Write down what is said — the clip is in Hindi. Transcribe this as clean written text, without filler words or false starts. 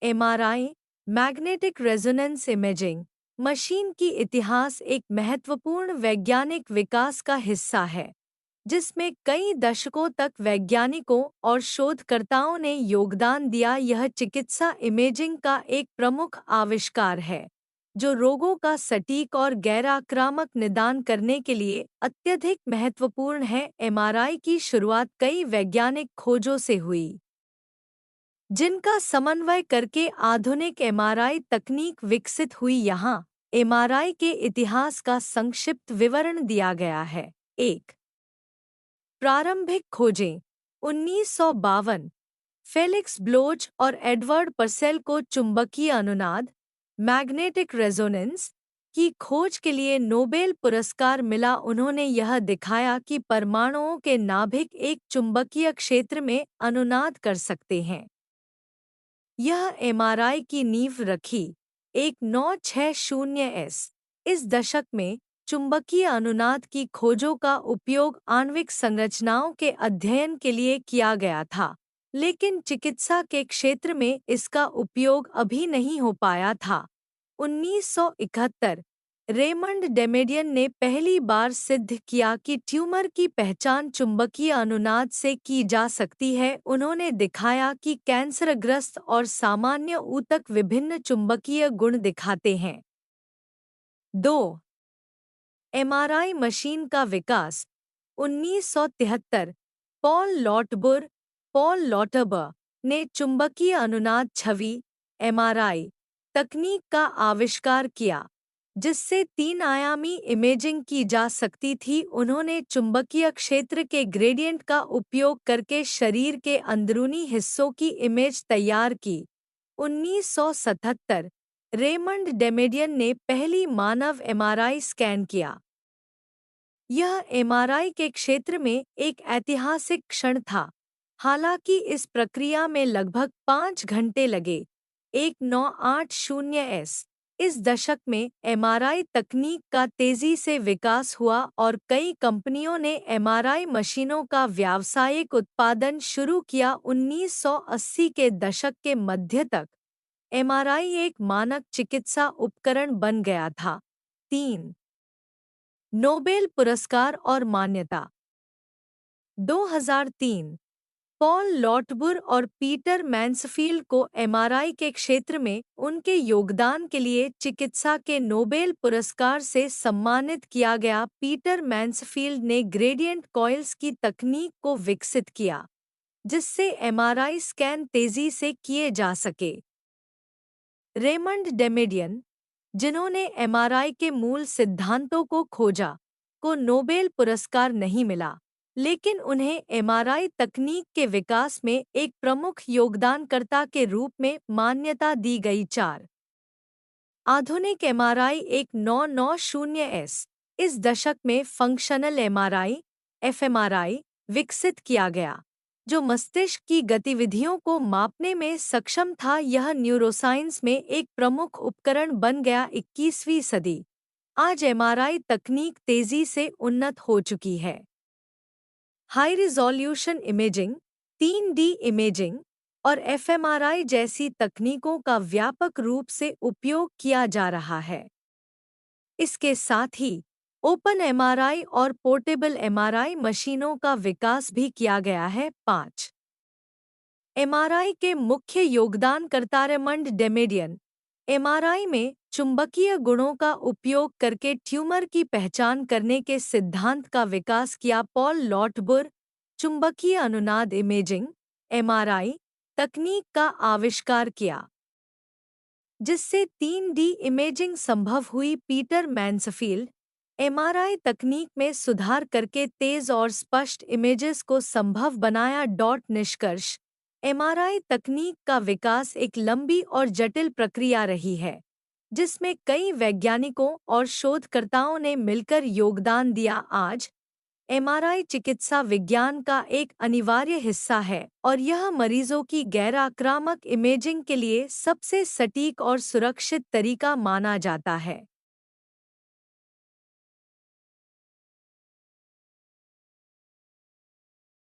MRI, magnetic resonance imaging machine की इतिहास एक महत्वपूर्ण वैज्ञानिक विकास का हिस्सा है, जिसमें कई दशकों तक वैज्ञानिकों और शोधकर्ताओं ने योगदान दिया। यह चिकित्सा इमेजिंग का एक प्रमुख आविष्कार है, जो रोगों का सटीक और गैर-आक्रामक निदान करने के लिए अत्यधिक महत्वपूर्ण है। एमआरआई की शुरुआत कई वैज्ञानिक खोजों से हुई, जिनका समन्वय करके आधुनिक एमआरआई तकनीक विकसित हुई। यहाँ एमआरआई के इतिहास का संक्षिप्त विवरण दिया गया है। एक, प्रारंभिक खोजें 1952, फेलिक्स ब्लोच और एडवर्ड पर्सेल को चुंबकीय अनुनाद मैग्नेटिक रेजोनेंस की खोज के लिए नोबेल पुरस्कार मिला। उन्होंने यह दिखाया कि परमाणुओं के नाभिक एक चुंबकीय क्षेत्र में अनुनाद कर सकते हैं। यह एमआरआई की नींव रखी। 1960s इस दशक में चुंबकीय अनुनाद की खोजों का उपयोग आणविक संरचनाओं के अध्ययन के लिए किया गया था, लेकिन चिकित्सा के क्षेत्र में इसका उपयोग अभी नहीं हो पाया था। 1971 रेमंड डेमेडियन ने पहली बार सिद्ध किया कि ट्यूमर की पहचान चुंबकीय अनुनाद से की जा सकती है। उन्होंने दिखाया कि कैंसरग्रस्त और सामान्य ऊतक विभिन्न चुंबकीय गुण दिखाते हैं। 2. एमआरआई मशीन का विकास 1973 पॉल लॉटबर ने चुंबकीय अनुनाद छवि एमआरआई तकनीक का आविष्कार किया, जिससे 3 आयामी इमेजिंग की जा सकती थी। उन्होंने चुंबकीय क्षेत्र के ग्रेडियंट का उपयोग करके शरीर के अंदरूनी हिस्सों की इमेज तैयार की। 1977 रेमंड डेमेडियन ने पहली मानव एमआरआई स्कैन किया। यह एमआरआई के क्षेत्र में एक ऐतिहासिक क्षण था, हालांकि इस प्रक्रिया में लगभग 5 घंटे लगे। 1980s इस दशक में एमआरआई तकनीक का तेजी से विकास हुआ और कई कंपनियों ने एमआरआई मशीनों का व्यावसायिक उत्पादन शुरू किया। 1980 के दशक के मध्य तक एमआरआई एक मानक चिकित्सा उपकरण बन गया था। 3. नोबेल पुरस्कार और मान्यता 2003 पॉल लॉटबुर और पीटर मैन्सफील्ड को एमआरआई के क्षेत्र में उनके योगदान के लिए चिकित्सा के नोबेल पुरस्कार से सम्मानित किया गया। पीटर मैन्सफील्ड ने ग्रेडियंट कॉइल्स की तकनीक को विकसित किया, जिससे एमआरआई स्कैन तेजी से किए जा सके। रेमंड डेमेडियन, जिन्होंने एमआरआई के मूल सिद्धांतों को खोजा, को नोबेल पुरस्कार नहीं मिला, लेकिन उन्हें एमआरआई तकनीक के विकास में एक प्रमुख योगदानकर्ता के रूप में मान्यता दी गई। 4. आधुनिक एमआरआई 1990s इस दशक में फंक्शनल एमआरआई एफएमआरआई विकसित किया गया, जो मस्तिष्क की गतिविधियों को मापने में सक्षम था। यह न्यूरोसाइंस में एक प्रमुख उपकरण बन गया। 21वीं सदी आज एमआरआई तकनीक तेजी से उन्नत हो चुकी है। High resolution imaging, 3D imaging और एफएमआरआई जैसी तकनीकों का व्यापक रूप से उपयोग किया जा रहा है। इसके साथ ही ओपन एमआरआई और पोर्टेबल एमआरआई मशीनों का विकास भी किया गया है। 5. एमआरआई के मुख्य योगदानकर्ता रेमंड डेमेडियन एमआरआई में चुंबकीय गुणों का उपयोग करके ट्यूमर की पहचान करने के सिद्धांत का विकास किया। पॉल लॉटबुर चुंबकीय अनुनाद इमेजिंग एमआरआई तकनीक का आविष्कार किया, जिससे 3D इमेजिंग संभव हुई। पीटर मैन्सफील्ड एमआरआई तकनीक में सुधार करके तेज और स्पष्ट इमेजेस को संभव बनाया। निष्कर्ष एमआरआई तकनीक का विकास एक लंबी और जटिल प्रक्रिया रही है, जिसमें कई वैज्ञानिकों और शोधकर्ताओं ने मिलकर योगदान दिया। आज एमआरआई चिकित्सा विज्ञान का एक अनिवार्य हिस्सा है और यह मरीजों की गैर-आक्रामक इमेजिंग के लिए सबसे सटीक और सुरक्षित तरीका माना जाता है।